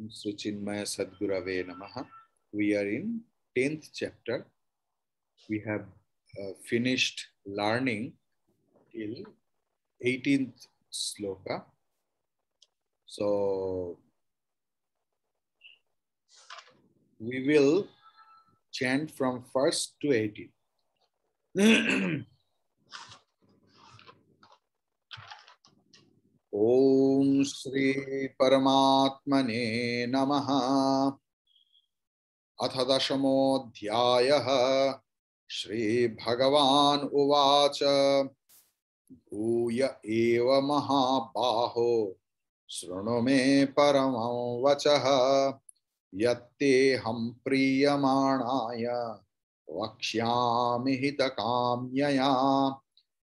Sri Chinmaya Sadgurave Namaha. We are in 10th chapter. We have finished learning till 18th sloka. So we will chant from 1st to 18th. Om Shri Paramatmane Namaha. Atha Dashamodhyayah. Shri Bhagavan Uvacha. Bhuya eva mahabaho. Srunu me paramam vachaha. Yatte ham priyamanaya. Vakshyami hitakamyaya.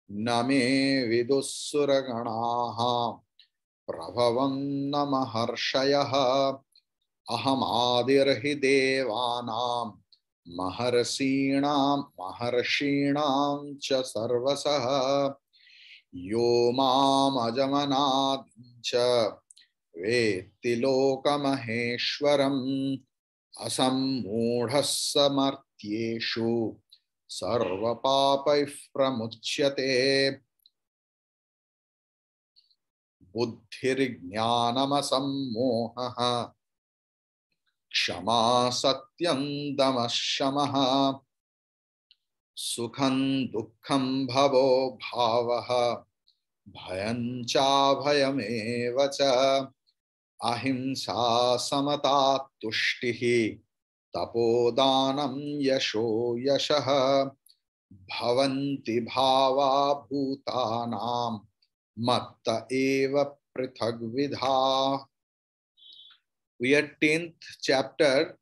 Name vidussuraganaha. Prabhavam namaharshayah. Ahamadirhi devanam. Maharsinam cha sarvasaha. Yo mam ajamanadincha vetti lokamaheshwaram asammudhasamartyeshu sarva papaih pramuchyate buddhirjnanasammohaha kshama satyam damashamaha sukham dukkham bhavo bhavaha bhayam cha bhayameva cha ahimsa samata tushtihi tapodanam yasho yashaha bhavanti bhava bhutanam matta eva prithagvidha. We are 10th chapter,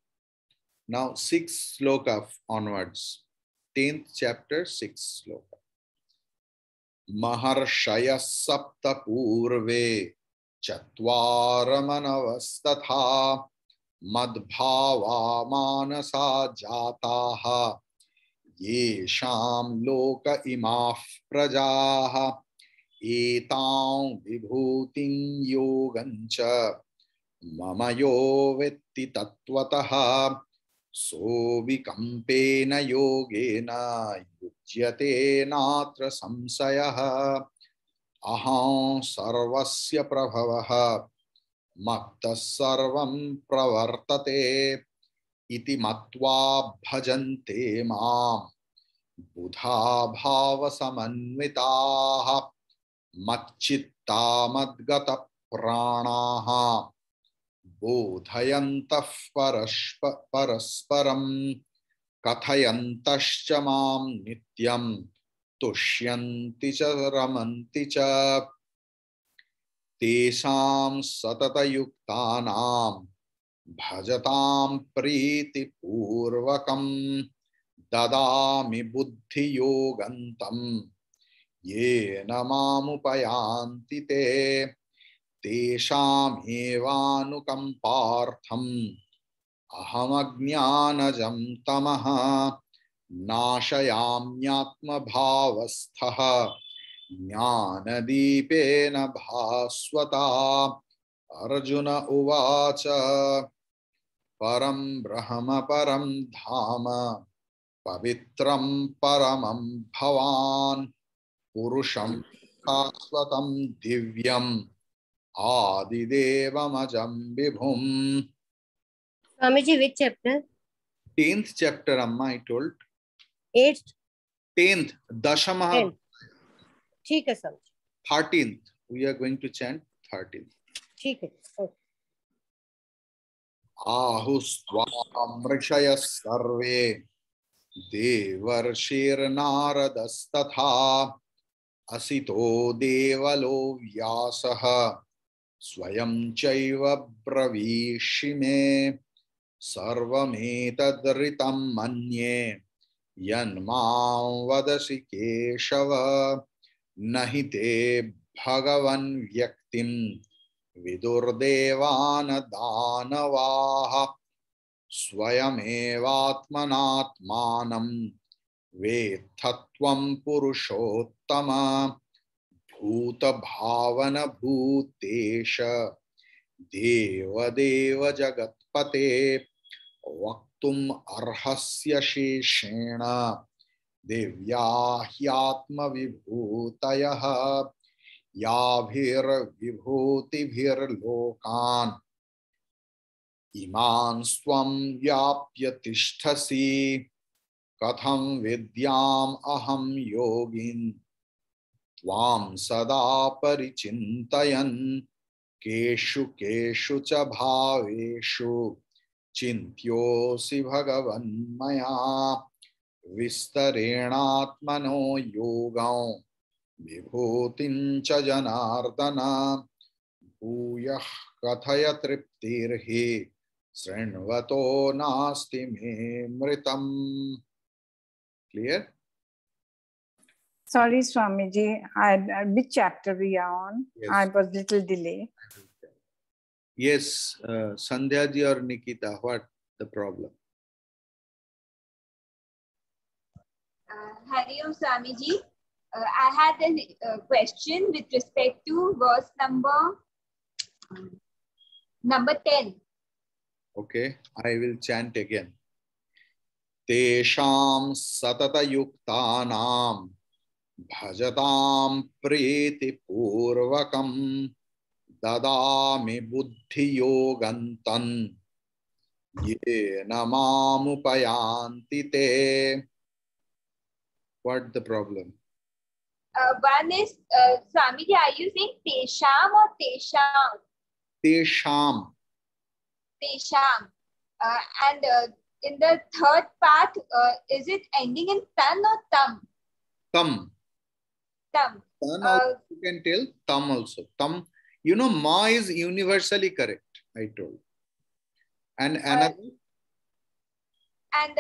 now 6th sloka onwards. 10th chapter, 6th sloka. Maharshaya sapta purve chatvara manavastatha madbhava manasa jataha yesham loka imah prajaha etam vibhutim yogancha mamayo vetti tattvataha so vikampena yogena yujyate natra samsayah aham sarvasya prabhavah maktas sarvam pravartate iti matva bhajante mam buddha bhava samanvitaah matchitta madgata pranaha bodhayantah parasparam kathayantascha mam nityam tushyanti cha ramanti cha tesam satata yuktanam bhajatam priti purvakam dadami buddhi yogantam yena mamupayanti te tesam evanukampartham aham ajnanajam tamaha nashayamyatma bhavasthaha jnanadipena bhaswata. Arjuna uvacha param brahma param dhama pavitram paramam bhavan purusham shashvatam divyam adidevam ajam vibhum. Swamiji, which chapter? 10th chapter, Amma, I told. 8th? 10th, Dashamaha. ठीक है समझ. 13th, we are going to chant 13th. ठीक है. Ahustvam rishaya sarve devarshir naradastatha asito devalo vyasaha swayam chaiva bravishime sarvametadritam manye yanmam vadasi keshava nahite bhagavan vyaktim vidurdevan danavaha swayamevātmanātmānam vethatvam purushottama bhuta bhavana bhutesha देवदेव जगत्पते वक्तुम् अर्हस्य शेषेण दिव्या ह्यात्मविभूतयः याभिर्विभूतिभिर्लोकान् इमान् स्वं व्याप्य तिष्ठसि कथं विद्याम् अहं योगिन् त्वां सदा परिचिन्तयन् केषु केषु च भावेषु चिन्त्योऽसि भगवन्मया विस्तरेणात्मनो योगं विभूतिं च जनार्दन भूयः कथय तृप्तिर्हि शृण्वतो नास्ति मे मृतम्. Clear? Sorry, Swamiji. Which chapter we are on? Yes. I was little delay. Yes, Sandhya ji or Nikita, what the problem? Hari Om Swamiji. I had a question with respect to verse number 10. Okay, I will chant again. Tesham satatayuktanam bhajatam priti purvakam dadami buddhi yogantan ye namamupayanti te. What the problem? One is, Swamiji, are you saying Tesham or Tesham? Tesham. Tesham. And in the third part, is it ending in tan or tam? Tam. Tam. Tam also you can tell. Tam also. Tam. You know, ma is universally correct, I told. And another? And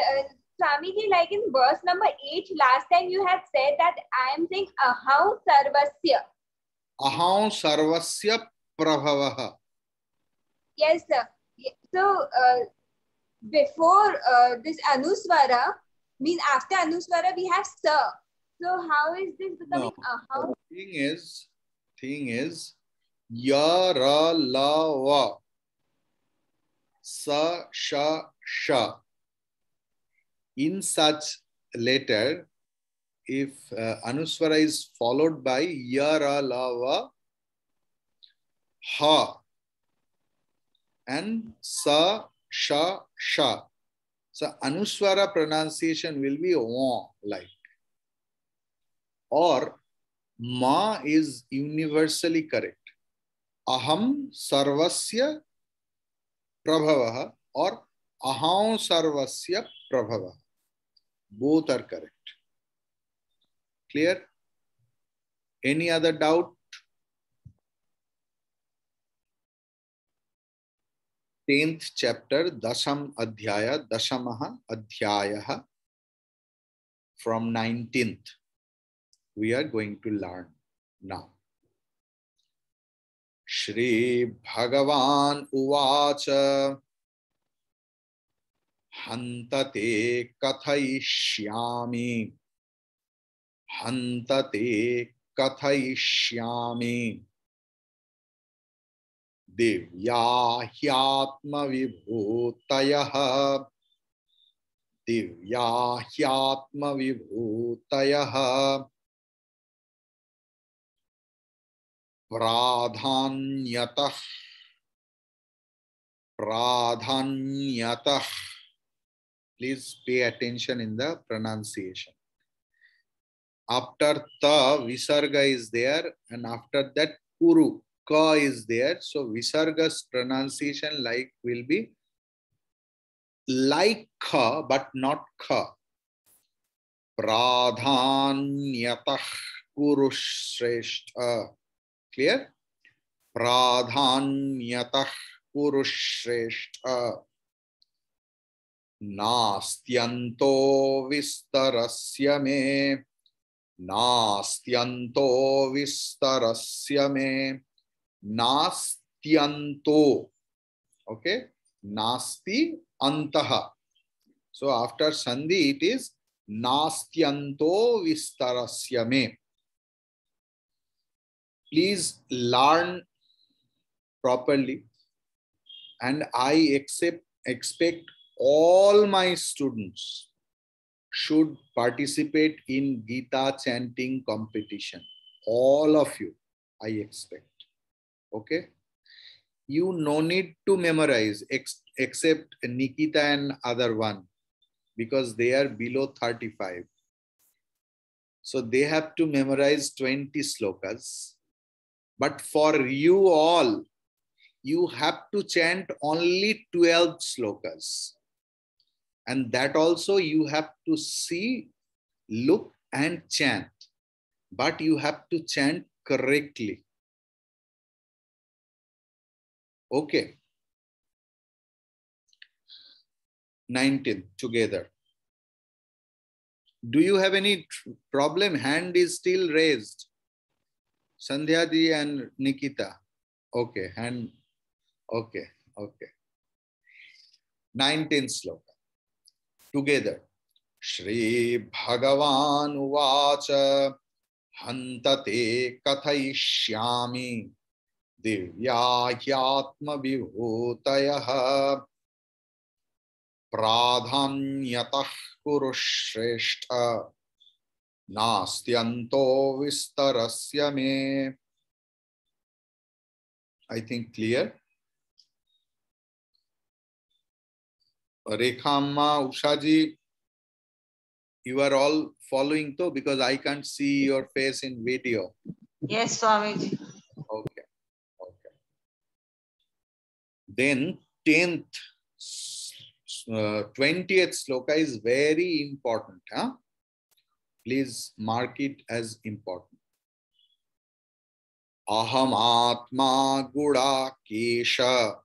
Swamiji, like in verse number 8, last time you had said that I am saying ahau sarvasya. Aham sarvasya prabhavaha. Yes, sir. So, before this Anuswara, mean after Anuswara we have Sa. So, how is this becoming ahau? Thing is, ya, ra, la, va. Sa, sha, sha. In such letter, if Anuswara is followed by ya, ra, la, va, ha, and sa, sha, sha. So Anuswara pronunciation will be wa, like. Or ma is universally correct. Aham sarvasya prabhavaha or aham sarvasya prabhavaha. Both are correct. Clear? Any other doubt? 10th chapter, Dasham Adhyaya, Dashamaha Adhyaya, from 19th. We are going to learn now. Shri Bhagavan Uvacha Hantate Kathayishyami Hantate Kathayishyami Divya Hyatma Vibhutayaha Divya Hyatma Vibhutayaha Pradhanyatah Pradhanyatah. Please pay attention in the pronunciation. After ta, visarga is there, and after that puru, ka is there. So visarga's pronunciation like will be like kha, but not kha. Pradhanyatah kurushreshta. Clear? Pradhanyatah kurushreshta. Nastyanto vistarasya me. Nastyanto vistarasya me. Nastyanto. Okay? Nasti antaha. So after sandhi it is Nastyanto vistarasya me. Please learn properly. and I expect all my students should participate in Gita chanting competition. All of you, I expect. Okay? You no need to memorize except Nikita and other one, because they are below 35. So they have to memorize 20 slokas. But for you all, you have to chant only 12 slokas. And that also you have to see, look and chant. But you have to chant correctly. Okay. 19th together. Do you have any problem? Hand is still raised. Sandhya Di and Nikita. Okay, hand. Okay, okay. 19th sloka. Together. Shri Bhagavan Uvacha Hantate Kathayishyami Divyahyatma Vibhutayaha Pradhanyatah Kurushrestha Nastyanto Vistarasya Me. I think clear. Rekhamma, Ushaji, you are all following though, because I can't see your face in video. Yes, Swamiji. Okay. Okay. Then 10th, 20th sloka is very important. Huh? Please mark it as important. Aham Atma Gura Kesha.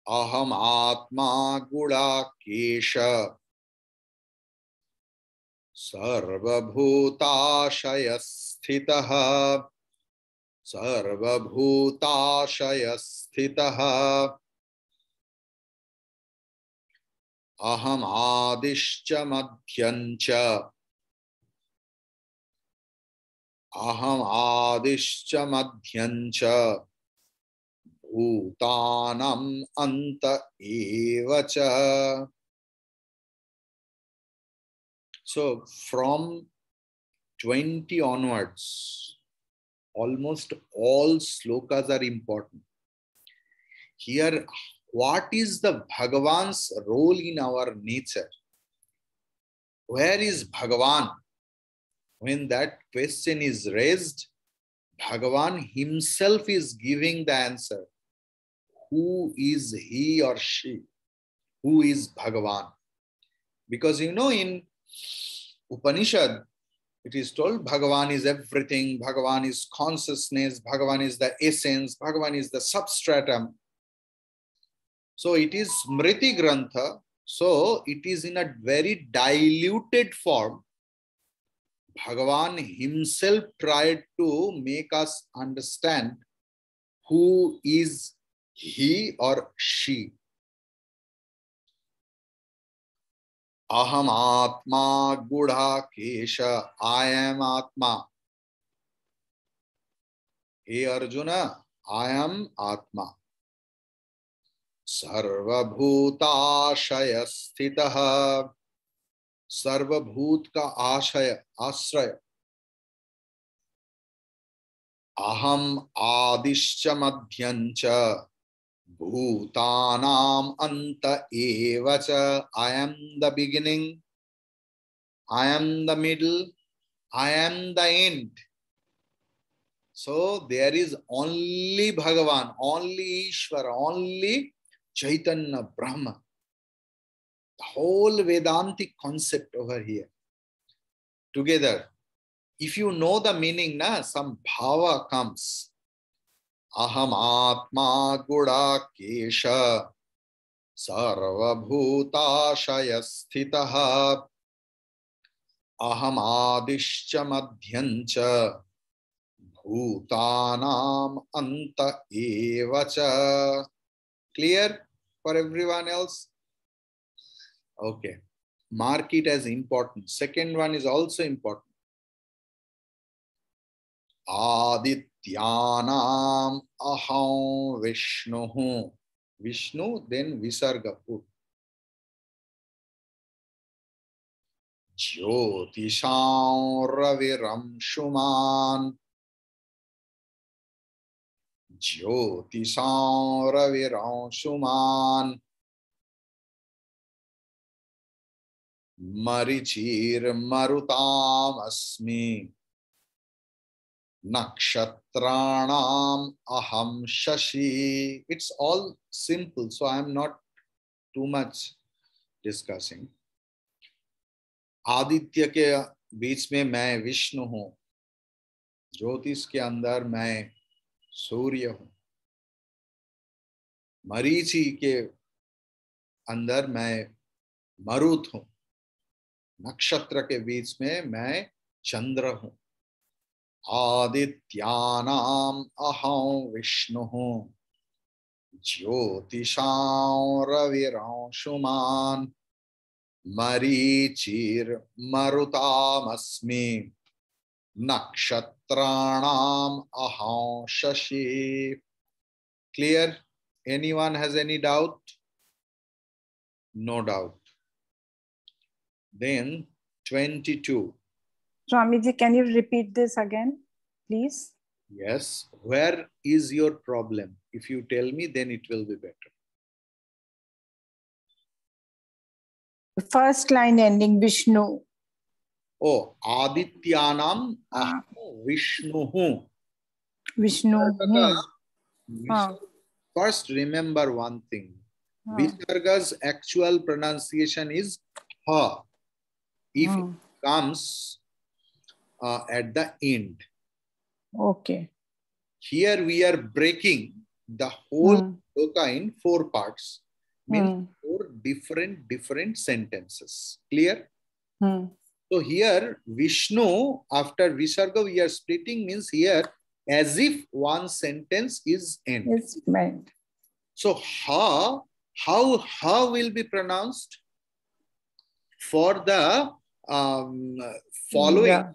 Aham Atma Gura Kesha. Sarvabhutashayasthitaha. Sarvabhutashayasthitaha. Aham Adishcha Madhyancha. Aham Adishcha Madhyancha. Bhutanam Anta Evacha. So from 20 onwards, almost all slokas are important. Here, what is the Bhagavan's role in our nature? Where is Bhagavan? When that question is raised, Bhagavan himself is giving the answer. Who is he or she? Who is Bhagavan? Because you know, in Upanishad, it is told Bhagavan is everything, Bhagavan is consciousness, Bhagavan is the essence, Bhagavan is the substratum. So it is Smriti Grantha, so it is in a very diluted form. Bhagavan himself tried to make us understand who is he or she. Aham Atma Gudha Kesha. I am Atma. Hey Arjuna, I am Atma. Sarvabhuta Shayasthitaha. Sarvabhut ka ashaya, asraya. Aham Adishcha Madhyancha. Bhutanam Anta Evacha. I am the beginning. I am the middle. I am the end. So there is only Bhagavan, only Ishvara, only Chaitanya Brahma. The whole Vedantic concept over here. Together. If you know the meaning, some bhava comes. Aham Atma Gudha Kesha. Sarvabhuta Shayasthitaha. Aham Adishcha Madhyancha. Bhutanam Anta Evacha. Clear for everyone else? Okay. Mark it as important. Second one is also important. Adityanam aham Vishnuhu. Vishnu, then Visarga put. Jyotisham Raviram Shuman. Jyotisham Raviram Shuman. Marichir Marutam Asmi. Nakshatra aham shashi. It's all simple, so I am not too much discussing. Aditya के बीच में मैं विष्णु हूं, ज्योतिष के अंदर मैं सूर्य हूं, मरीचि के अंदर मैं मरुत हूं, नक्षत्र के बीच में मैं चंद्र हूं. आदित्यानाम अहं विष्णुः ज्योतिषां रविरंशुमान् मरीचिर्मरुतामस्मि नक्षत्राणाम् अहं Shashi. Clear? Anyone has any doubt? No doubt. Then 22. Swamiji, can you repeat this again, please? Yes. Where is your problem? If you tell me, then it will be better. The first line ending Vishnu. Oh, Adityanam aham Vishnuhu. Vishnu. First, remember one thing. Visarga's actual pronunciation is ha. If it comes at the end. Okay. Here we are breaking the whole shloka in 4 parts. Means 4 different sentences. Clear? So here Vishnu, after Visarga we are splitting, means here as if one sentence is end. It's meant. So how will be pronounced for the following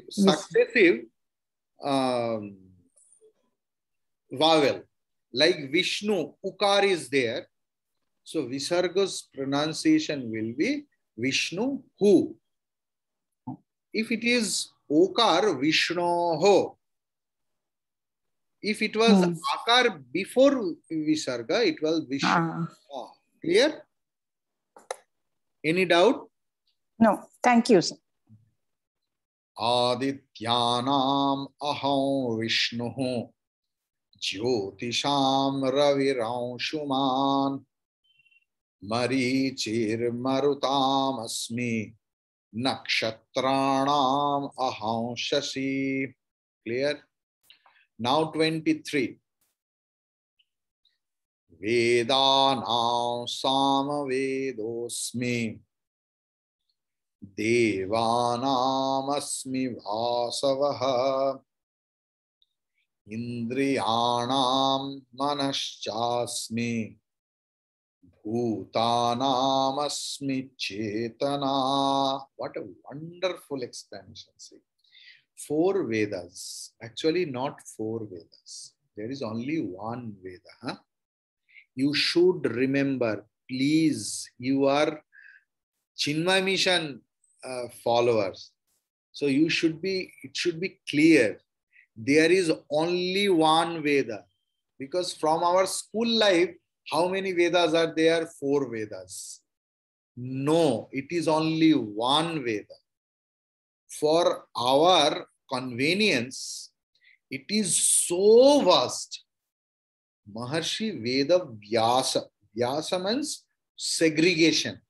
successive vowel, like Vishnu, Ukar is there. So Visarga's pronunciation will be Vishnu Hu. If it is Okar, Vishnoho. If it was Akar before Visarga, it was Vishnu. Clear? Any doubt? No. Thank you, sir. Adityanam aham Vishnuhu Jyotisham Raviramshuman Marichir Marutam Asmi Nakshatranam aham Shashi. Clear? Now 23. Vedanam Samavedosmi Devanam Asmi Vasavaha Indriyanam Manaschasmi Bhutanam Asmi Chetana. What a wonderful explanation. See, 4 Vedas. Actually, not 4 Vedas. There is only one Veda. Huh? You should remember, please, you are Chinmay Mission followers. So it should be clear. There is only one Veda. Because from our school life, how many Vedas are there? 4 Vedas. No, it is only one Veda. For our convenience, it is so vast. Maharshi Veda Vyasa. Vyasa means segregation.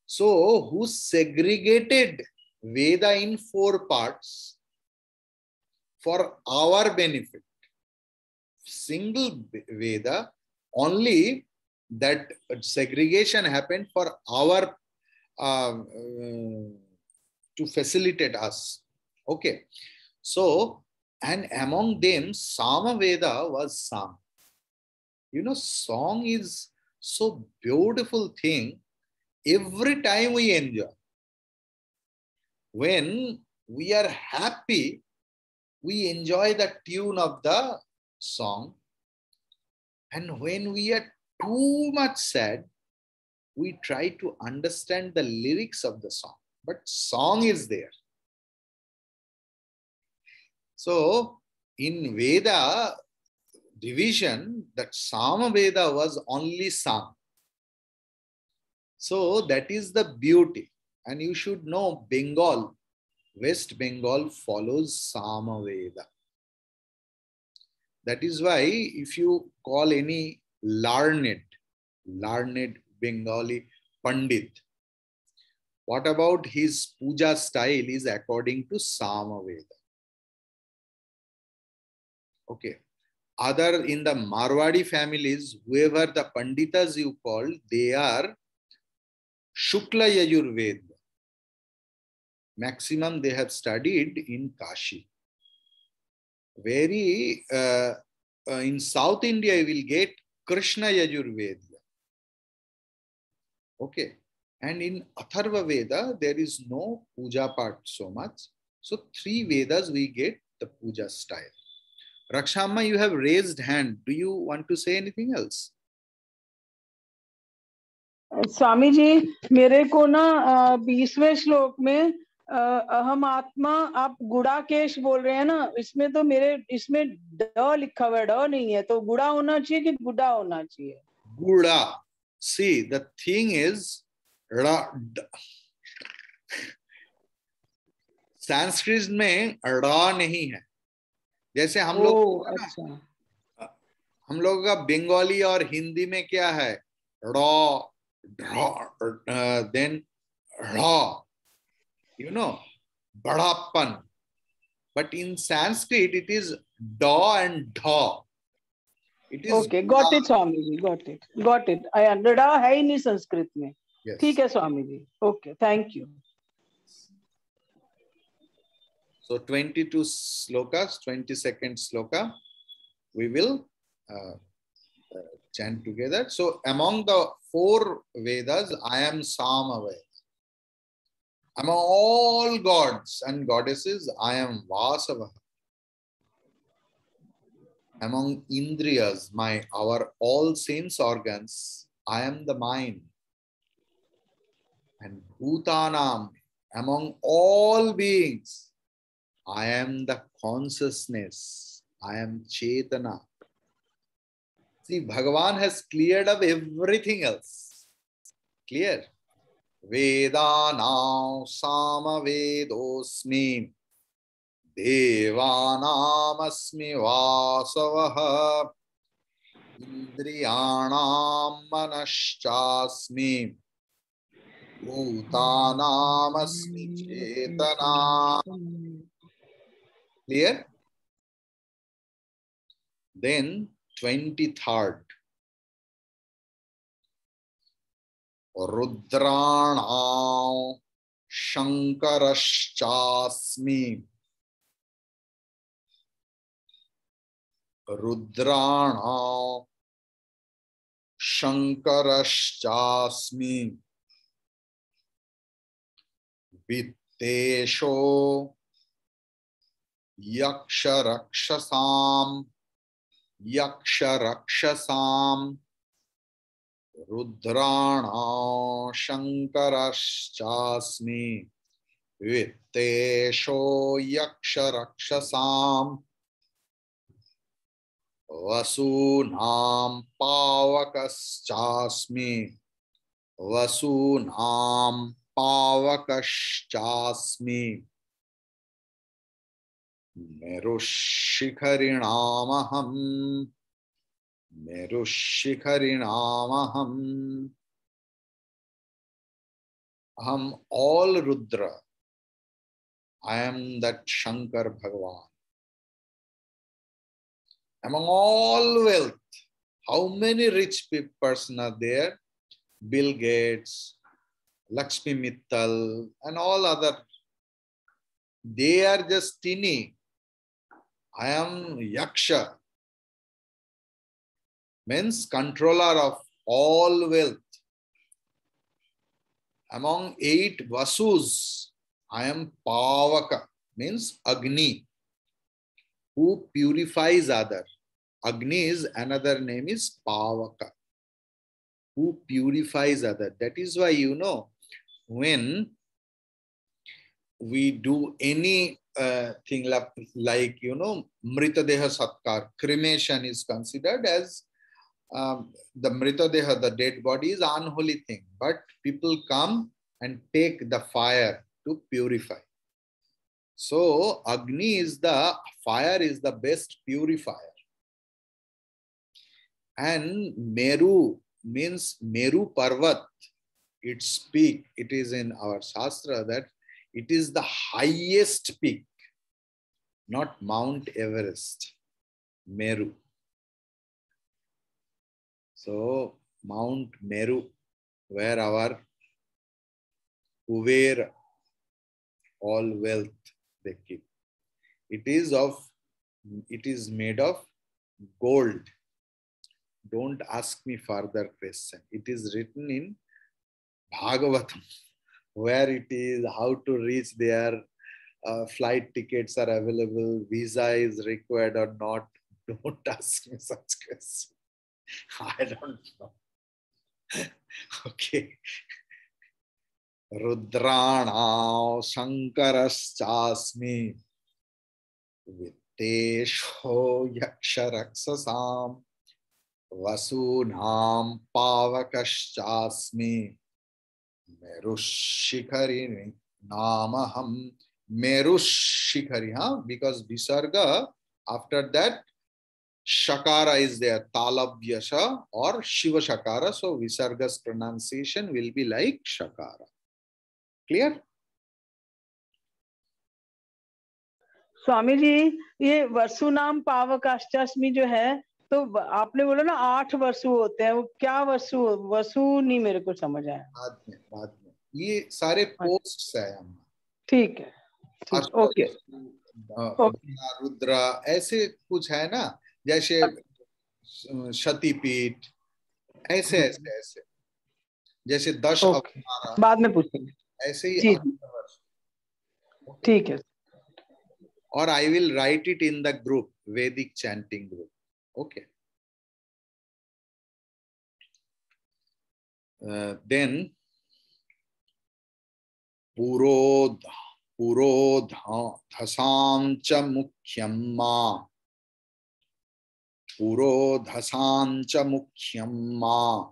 So, who segregated Veda in 4 parts for our benefit? Single Veda, only that segregation happened for our to facilitate us. Okay. So, and among them, Samaveda was Sam. You know, song is so beautiful thing. Every time we enjoy. When we are happy, we enjoy the tune of the song. And when we are too much sad, we try to understand the lyrics of the song. But song is there. So in Veda division, that Sama Veda was only sung. So that is the beauty. And you should know Bengal, West Bengal follows Sama Veda. That is why if you call any learned Bengali Pandit, what about his puja style is according to Sama Veda. Okay. Other in the Marwadi families, whoever the Panditas you call, they are Shukla Yajurveda. Maximum they have studied in Kashi. Very in South India, you will get Krishna Yajurveda. Okay. And in Atharva Veda, there is no puja part so much. So 3 Vedas we get the puja style. Rakshamma, you have raised hand. Do you want to say anything else? Swami ji, मेरे को ना 20वें श्लोक में अहम आत्मा, आप गुड़ाकेश बोल रहे हैं ना, इसमें तो मेरे इसमें ड लिखा हुआ है, ड नहीं है, तो गुड़ा होना चाहिए कि गुड़ा होना चाहिए? Guda. See, the thing is, Sanskrit में ड़ नहीं है. जैसे हम लोग, अच्छा, हम लोगों का बंगाली और हिंदी में क्या है? ड़, then ड़, you know, बड़ापन. But in Sanskrit, it is da and dha. It is okay, got it, Swami ji, got it. I understood. है ही नहीं संस्कृत में. ठीक है Swami ji. Okay, thank you. So 22 slokas, 22nd sloka, we will chant together. So among the 4 Vedas, I am Sama Veda. Among all gods and goddesses, I am Vasava. Among Indriyas, our all sense organs, I am the mind. And Bhutanam, among all beings, I am the consciousness. I am Chetana. See, Bhagavan has cleared up everything else. Clear? Vedanam Sama Vedosmi. Devanam Asmi Vasavaha. Indriyanam Manaschasmi. Bhutanam Asmi Chetana. Clear? Then 23rd. Rudranam Shankarashchasmi. Rudranam Shankarashchasmi. Vittesho Yaksharakshasam. Yaksharakshasam. Rudranam Shankarashchasmi. Vittesho Yaksharakshasam. Vasunam Pavakaschasmi. Vasunam Pavakaschasmi. Merushikharinamaham. Merushikharinamaham. Aham all Rudra. I am that Shankar Bhagavan. Among all wealth, how many rich persons are there? Bill Gates, Lakshmi Mittal, and all other. They are just teeny. I am Yaksha. Means controller of all wealth. Among 8 Vasus, I am Pavaka. Means Agni. who purifies other. Agni is another name is Pavaka, who purifies other. That is why, you know, when we do any thing like, you know, Mritadeha Satkar, cremation is considered as the Mritadeha, the dead body is unholy thing, but people come and take the fire to purify. So Agni is the fire, is the best purifier. And Meru means Meru Parvat. Its peak, it is in our Shastra that it is the highest peak, not Mount Everest, Meru. So Mount Meru, where our Kuber, all wealth they keep. It is made of gold. Don't ask me further question. It is written in Bhagavatam, where it is how to reach there, flight tickets are available, visa is required or not. Don't ask me such questions. I don't know. Okay. Rudrana Shankaraschasmi Vittesho Yaksharaksasam Vasunam Pavakaschasmi Merushikari Namaham. Merushikari, because Visarga, after that, Shakara is there, Talabhyasha or Shiva Shakara. So Visarga's pronunciation will be like Shakara. Clear? Swami ji, ये वसु नाम पावकाष्टाष्टमी जो है, तो आपने बोला ना 8 वसु होते हैं, वो क्या वसु? वसु नहीं मेरे को समझ आया। बाद में ये सारे पोस्ट्स है हम। ठीक है, ओके। रुद्रा ऐसे कुछ है ना, जैसे शतीपीठ, ऐसे ऐसे ऐसे, जैसे 10 अवतार, बाद में पूछेंगे ऐसे ही। ठीक है। और I will write it in the group, Vedic chanting group. Okay. Then Purodhasam cha mukhyam ma. Purodhasam cha mukhyam ma.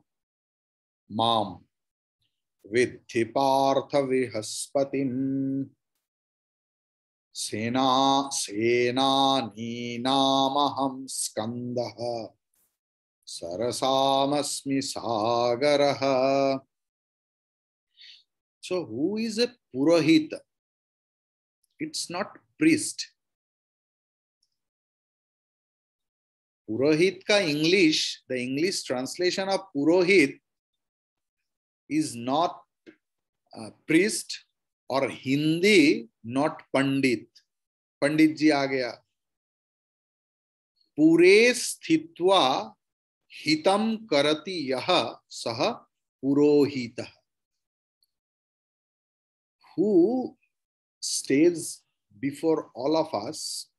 Mam. Vidhi partha vihaspatim. Senanamaham skandaha sarasamasmi sagaraha. So who is a Purohita? It's not priest. Purohit ka English, the English translation of Purohit is not priest, और Hindi not पंडित। पंडित जी आ गया। पूरे स्थित्वा हितम करति यह सह पुरोहितः, who stays before all of us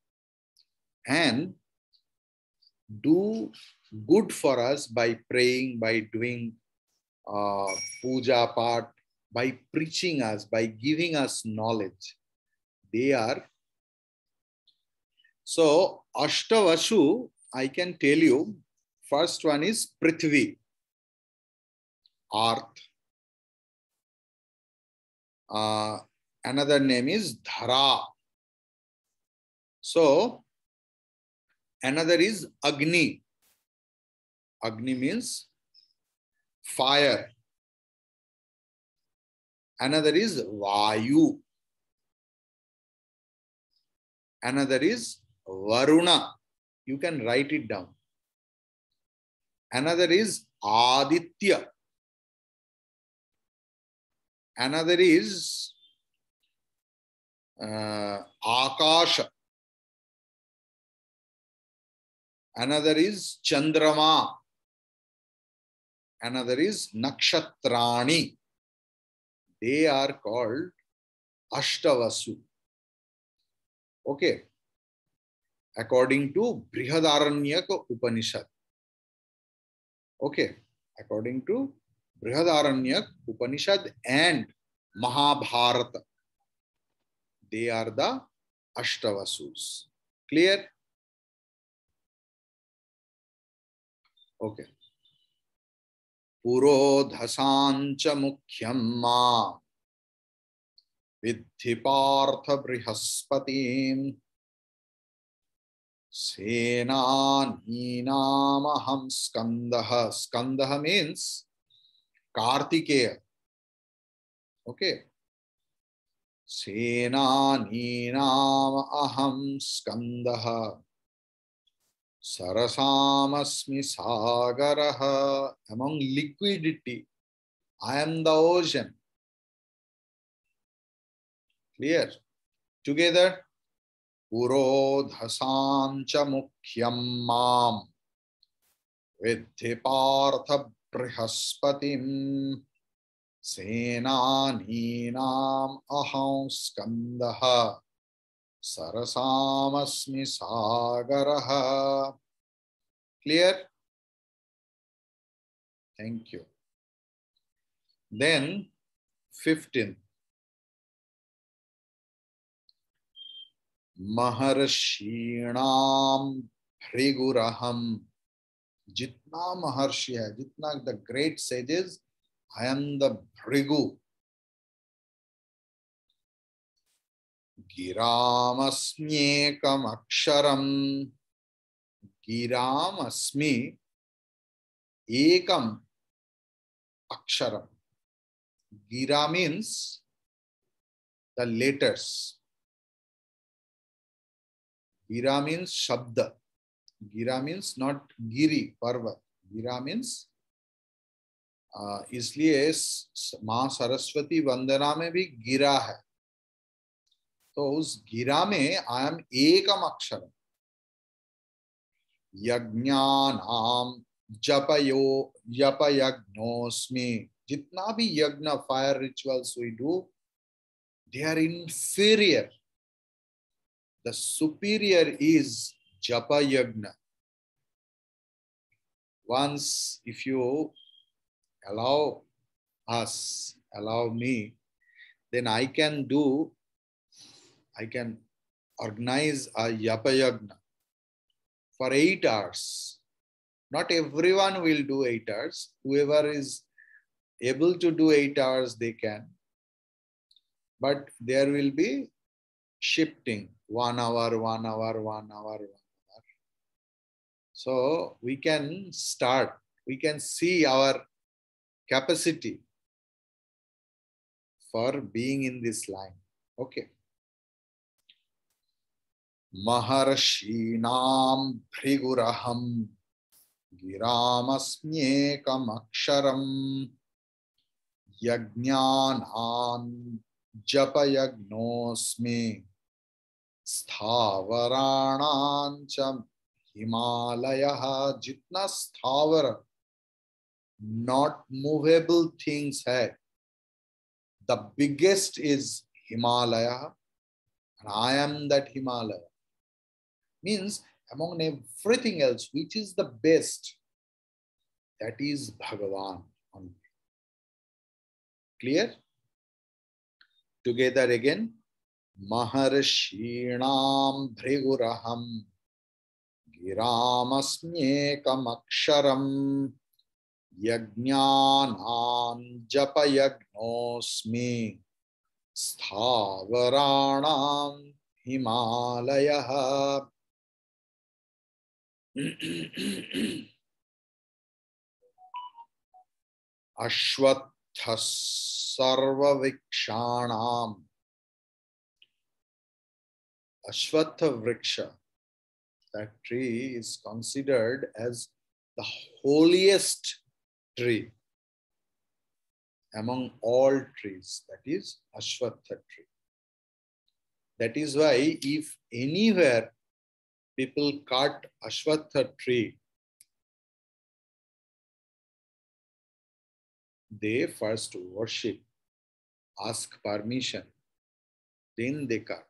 and do good for us by praying, by doing puja part, by preaching us, by giving us knowledge. They are. So, Ashtavashu, I can tell you, first one is Prithvi, earth. Another name is Dhara. So, another is Agni. Agni means fire. Another is Vayu. Another is Varuna. You can write it down. Another is Aditya. Another is Akasha. Another is Chandrama. Another is Nakshatrani. They are called Ashtavasu. Okay. according to Brihadaranyaka Upanishad. Okay, according to Brihadaranyaka Upanishad and Mahabharata, they are the Ashtavasus. Clear? Okay. Purodhasancha mukhyam ma vidhi partha brihaspatim senaninamaham skandaha. Skandaha means Kartikeya. Okay. Senaninam skandaha Sarasamasmi sagaraha. Among liquidity, I am the ocean. Clear? Together. Purodhasancha mukhyam mam vidhi partha brihaspatim senaninam aham skandaha Sarasamasmi sagaraha. Clear? Thank you. Then 15. Maharshinam Bhriguraham. Jitna Maharshi hai, jitna the great sages, I am the Bhrigu. Giramasmyekam aksharam. Giramasmi ekam aksharam. Gira means the letters. Gira means shabda. Gira means not giri, parvat. Gira means इसलिए माँ सरस्वती वंदना में भी गिरा है. तो उस गिरा में आई एम एकम अक्षरम. यज्ञानाम जपयज्ञोस्मि. जितना भी यज्ञ fire rituals we do, they are inferior. The superior is japa yagna. Once, if you allow me, then I can organize a japa yagna for 8 hours. Not everyone will do 8 hours. Whoever is able to do 8 hours, they can. But there will be shifting 1 hour, 1 hour, 1 hour, 1 hour. So we can start, we can see our capacity for being in this line. Okay. Maharshinam Bhriguraham Giramasmyekam aksharam Yajnanam Japayagnosmi Sthavaranacha Himalaya. Jitna sthavara, not movable things hai, the biggest is Himalaya, and I am that Himalaya. Means among everything else, which is the best? That is Bhagavan only. Clear? Together again. Maharshinam Bhriguraham Giramasmyekam aksharam Yajnanam Japayagnosmi Sthavaranam Himalaya. Ashwatha Sarvavikshanam. Ashwatha Vriksha, that tree is considered as the holiest tree among all trees. That is Ashwatha tree. That is why if anywhere people cut Ashwatha tree, they first worship, ask permission, then they cut.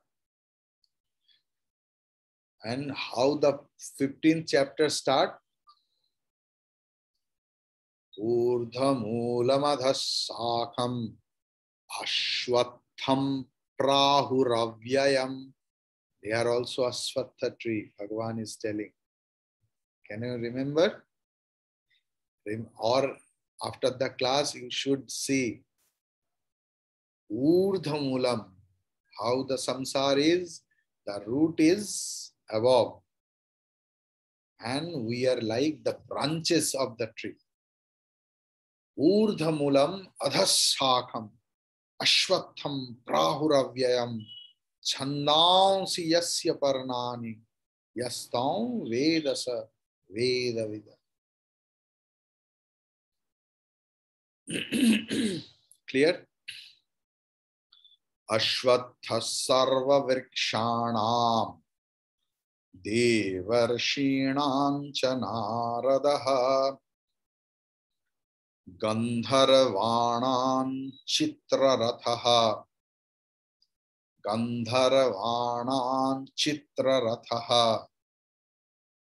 And how the 15th chapter start? Urdhamulamadasakham ashwatham prahuravyayam. They are also Aswatha tree, Bhagavan is telling. Can you remember? Or after the class, you should see Urdhamulam, how the samsara is, the root is above. And we are like the branches of the tree. Urdhamulam adhasakham ashwatham prahuravyayam chandansi yasya parnani yastam vedasa vedavida. Clear? Ashwatha sarva vrikshanam devarshinam cha naradaha gandharvanam chitrarathaha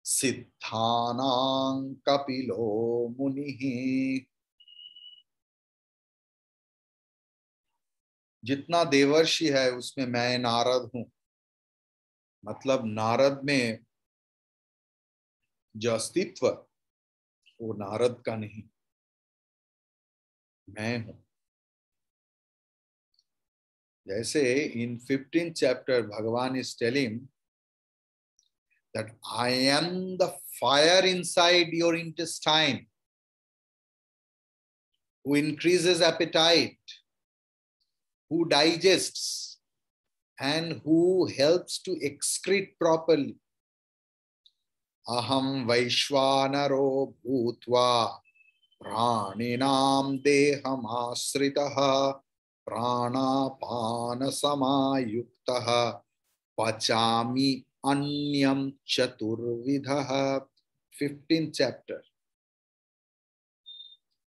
siddhanam kapilo munihi. जितना देवर्षि है उसमें मैं नारद हूं. मतलब नारद में जो अस्तित्व वो नारद का नहीं, मैं हूं. जैसे in 15th chapter Bhagavan is telling that I am the fire inside your intestine who increases appetite, who digests, and who helps to excrete properly. Aham Vaishwanaro Bhutva Praninam Deham Asritaha Pranapana Samayuktaha Pachami Anyam Chaturvidhaha. 15th chapter.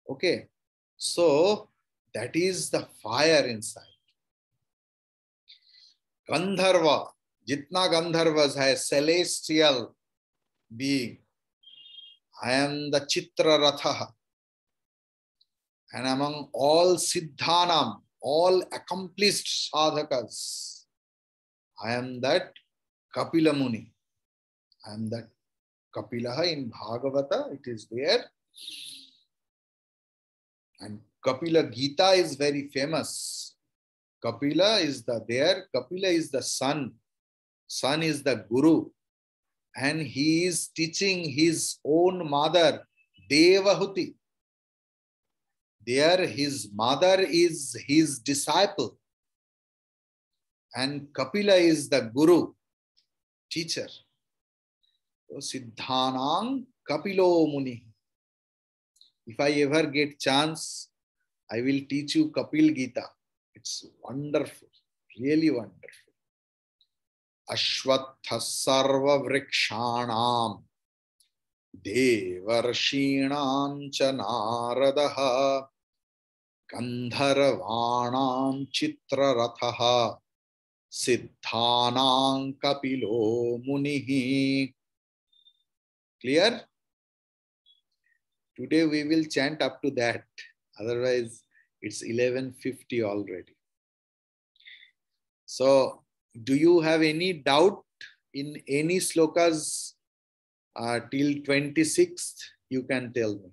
Okay, so that is the fire inside. Gandharva, jitna Gandharvas hai, celestial being. I am the Chitra Ratha. And among all Siddhanam, all accomplished sadhakas, I am that Kapila Muni. I am that Kapilaha in Bhagavata, it is there. And Kapila Gita is very famous. Kapila is Kapila is the son. Son is the guru. And he is teaching his own mother, Devahuti. There his mother is his disciple. And Kapila is the guru, teacher. So Siddhanam Kapilo Muni. If I ever get chance, I will teach you Kapil Gita. It's wonderful, really wonderful. Ashwatha sarva vrikshanam devarshinam cha naradaha gandharvanam chitrarathaha siddhanam kapilo munihi. Clear? Today we will chant up to that. Otherwise, it's 11:50 already. So, do you have any doubt in any slokas till 26th? You can tell me.